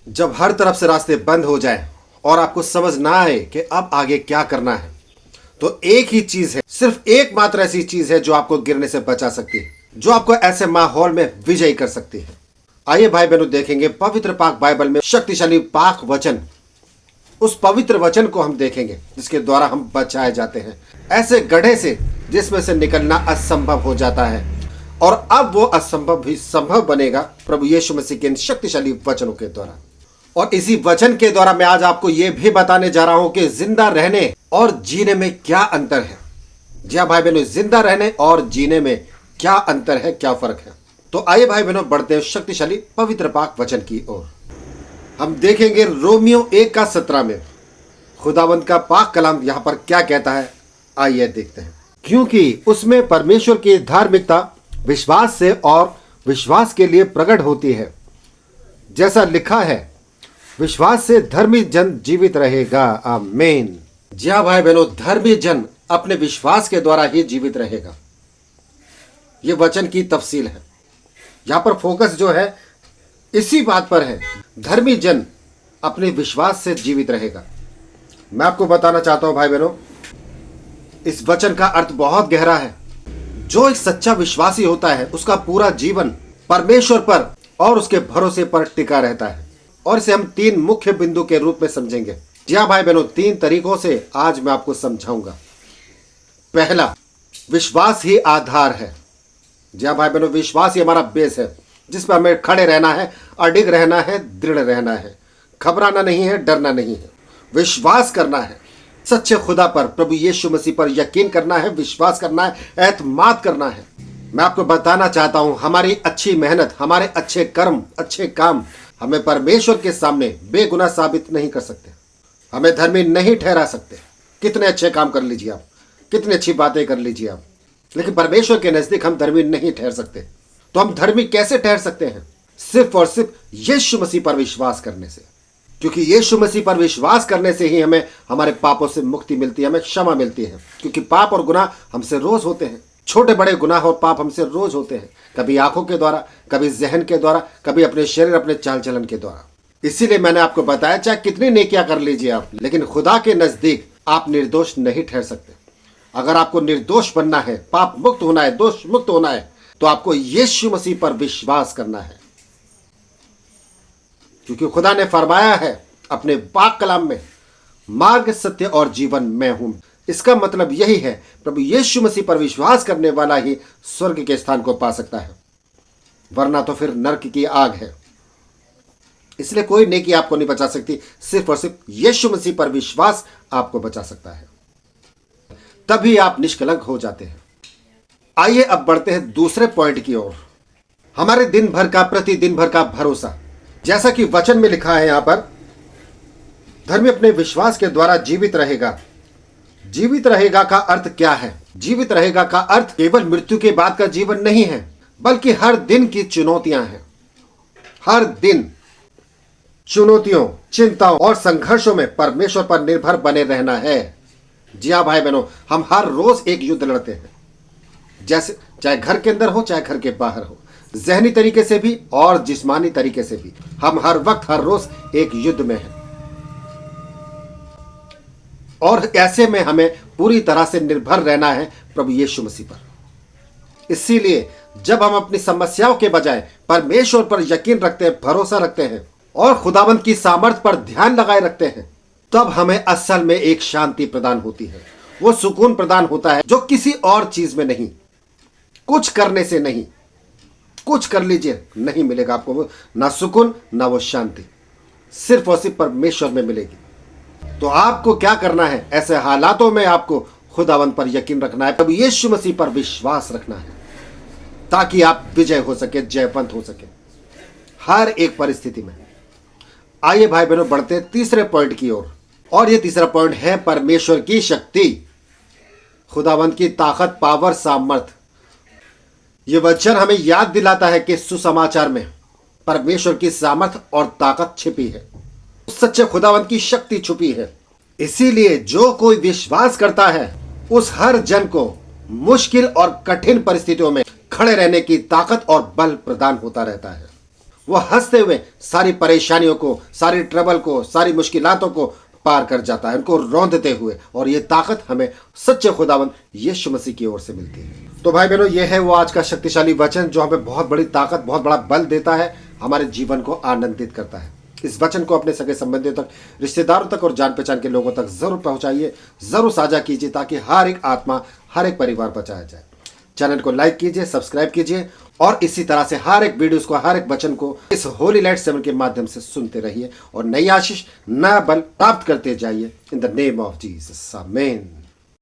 जब हर तरफ से रास्ते बंद हो जाए और आपको समझ ना आए कि अब आगे क्या करना है, तो एक ही चीज है, सिर्फ एकमात्र ऐसी चीज है जो आपको गिरने से बचा सकती है, जो आपको ऐसे माहौल में विजयी कर सकती है। आइए भाई बहनों, देखेंगे पवित्र पाक बाइबल में शक्तिशाली पाक वचन। उस पवित्र वचन को हम देखेंगे जिसके द्वारा हम बचाए जाते हैं ऐसे गड्ढे से जिसमें से निकलना असंभव हो जाता है, और अब वो असंभव भी संभव बनेगा प्रभु यीशु मसीह के इन शक्तिशाली वचनों के द्वारा। और इसी वचन के द्वारा मैं आज आपको यह भी बताने जा रहा हूं कि जिंदा रहने और जीने में क्या अंतर है। जी हाँ भाई बहनों, जिंदा रहने और जीने में क्या अंतर है, क्या फर्क है। तो आइए भाई बहनों, बढ़ते हैं शक्तिशाली पवित्र पाक वचन की ओर। हम देखेंगे रोमियो 1:17 में खुदावंत का पाक कलाम यहां पर क्या कहता है। आइए देखते हैं। क्योंकि उसमें परमेश्वर की धार्मिकता विश्वास से और विश्वास के लिए प्रकट होती है, जैसा लिखा है, विश्वास से धर्मी जन जीवित रहेगा। आमीन। जी हाँ भाई बहनों, धर्मी जन अपने विश्वास के द्वारा ही जीवित रहेगा। यह वचन की तफसील है। यहां पर फोकस जो है इसी बात पर है, धर्मी जन अपने विश्वास से जीवित रहेगा। मैं आपको बताना चाहता हूं भाई बहनों, इस वचन का अर्थ बहुत गहरा है। जो एक सच्चा विश्वासी होता है उसका पूरा जीवन परमेश्वर पर और उसके भरोसे पर टिका रहता है। और इसे हम 3 मुख्य बिंदु के रूप में समझेंगे। जी हाँ भाई बहनों, 3 तरीकों से आज मैं आपको समझाऊंगा। पहला, विश्वास ही आधार है। जी हाँ भाई बहनों, विश्वास ही हमारा बेस है जिस पर हमें खड़े रहना है, अडिग रहना है, दृढ़ रहना है, घबराना नहीं है, डरना नहीं है, विश्वास करना है सच्चे खुदा पर, प्रभु यीशु मसीह पर यकीन करना है, विश्वास करना है, एतमाद करना है। मैं आपको बताना चाहता हूं, हमारी अच्छी मेहनत, हमारे अच्छे कर्म, अच्छे काम हमें परमेश्वर के सामने बेगुनाह साबित नहीं कर सकते, हमें धर्मी नहीं ठहरा सकते। कितने अच्छे काम कर लीजिए आप, कितनी अच्छी बातें कर लीजिए आप, लेकिन परमेश्वर के नजदीक हम धर्मी नहीं ठहर सकते। तो हम धर्मी कैसे ठहर सकते हैं? सिर्फ और सिर्फ यीशु मसीह पर विश्वास करने से। क्योंकि यीशु मसीह पर विश्वास करने से ही हमें हमारे पापों से मुक्ति मिलती है, हमें क्षमा मिलती है। क्योंकि पाप और गुनाह हमसे रोज होते हैं, छोटे बड़े गुनाह और पाप हमसे रोज होते हैं, कभी आंखों के द्वारा, कभी जहन के द्वारा, कभी अपने शरीर, अपने चाल चलन के द्वारा। इसीलिए मैंने आपको बताया, चाहे कितनी नेकियां कर लीजिए आप, लेकिन खुदा के नजदीक आप निर्दोष नहीं ठहर सकते। अगर आपको निर्दोष बनना है, पाप मुक्त होना है, दोष मुक्त होना है, तो आपको यीशु मसीह पर विश्वास करना है। क्योंकि खुदा ने फरमाया है अपने पाक कलाम में, मार्ग, सत्य और जीवन मैं हूं। इसका मतलब यही है, प्रभु यीशु मसीह पर विश्वास करने वाला ही स्वर्ग के स्थान को पा सकता है, वरना तो फिर नरक की आग है। इसलिए कोई नेकी आपको नहीं बचा सकती, सिर्फ और सिर्फ यीशु मसीह पर विश्वास आपको बचा सकता है। तभी आप निष्कलंक हो जाते हैं। आइए अब बढ़ते हैं दूसरे पॉइंट की ओर, हमारे दिन भर का, प्रतिदिन भर का भरोसा। जैसा कि वचन में लिखा है, यहां पर धर्मी अपने विश्वास के द्वारा जीवित रहेगा। जीवित रहेगा का अर्थ क्या है? जीवित रहेगा का अर्थ केवल मृत्यु के बाद का जीवन नहीं है, बल्कि हर दिन की चुनौतियां हैं। हर दिन चुनौतियों, चिंताओं और संघर्षों में परमेश्वर पर निर्भर बने रहना है। जी हाँ भाई बहनों, हम हर रोज एक युद्ध लड़ते हैं, जैसे चाहे घर के अंदर हो, चाहे घर के बाहर हो, जहनी तरीके से भी और जिस्मानी तरीके से भी। हम हर वक्त, हर रोज एक युद्ध में हैं, और ऐसे में हमें पूरी तरह से निर्भर रहना है प्रभु यीशु मसीह पर। इसीलिए जब हम अपनी समस्याओं के बजाय परमेश्वर पर यकीन रखते हैं, भरोसा रखते हैं और खुदावंत की सामर्थ पर ध्यान लगाए रखते हैं, तब हमें असल में एक शांति प्रदान होती है। वो सुकून प्रदान होता है जो किसी और चीज में नहीं, कुछ करने से नहीं, कुछ कर लीजिए नहीं मिलेगा आपको वो, ना सुकून ना वो शांति, सिर्फ और सिर्फ परमेश्वर में मिलेगी। तो आपको क्या करना है? ऐसे हालातों में आपको खुदावंत पर यकीन रखना है, प्रभु यीशु मसीह पर विश्वास रखना है, ताकि आप विजय हो सके, जयवंत हो सके हर एक परिस्थिति में। आइए भाई बहनों, बढ़ते तीसरे पॉइंट की ओर, और ये तीसरा पॉइंट है परमेश्वर की शक्ति, खुदावंत की ताकत, पावर, सामर्थ। ये वचन हमें याद दिलाता है कि सुसमाचार में परमेश्वर की सामर्थ और ताकत छिपी है, सच्चे खुदावंत की शक्ति छुपी है। इसीलिए जो कोई विश्वास करता है, उस हर जन को मुश्किल और कठिन परिस्थितियों में खड़े रहने की ताकत और बल प्रदान होता रहता है। वो हंसते हुए सारी परेशानियों को, सारी ट्रबल को, सारी मुश्किलातों को पार कर जाता है, उनको रौंदते हुए। और ये ताकत हमें सच्चे खुदावंद यीशु मसीह की ओर से मिलती है। तो भाई बहनों, ये है वो आज का शक्तिशाली वचन जो हमें बहुत बड़ी ताकत, बहुत बड़ा बल देता है, हमारे जीवन को आनंदित करता है। इस वचन को अपने सगे संबंधियों तक, रिश्तेदारों तक और जान पहचान के लोगों तक जरूर पहुंचाइए, जरूर साझा कीजिए, ताकि हर एक आत्मा, हर एक परिवार बचाया जाए। चैनल को लाइक कीजिए, सब्सक्राइब कीजिए और इसी तरह से हर एक वीडियोस को, हर एक वचन को इस होली लाइट 7 के माध्यम से सुनते रहिए और नई आशीष, नया बल प्राप्त करते जाइए। In the name of Jesus, आमीन।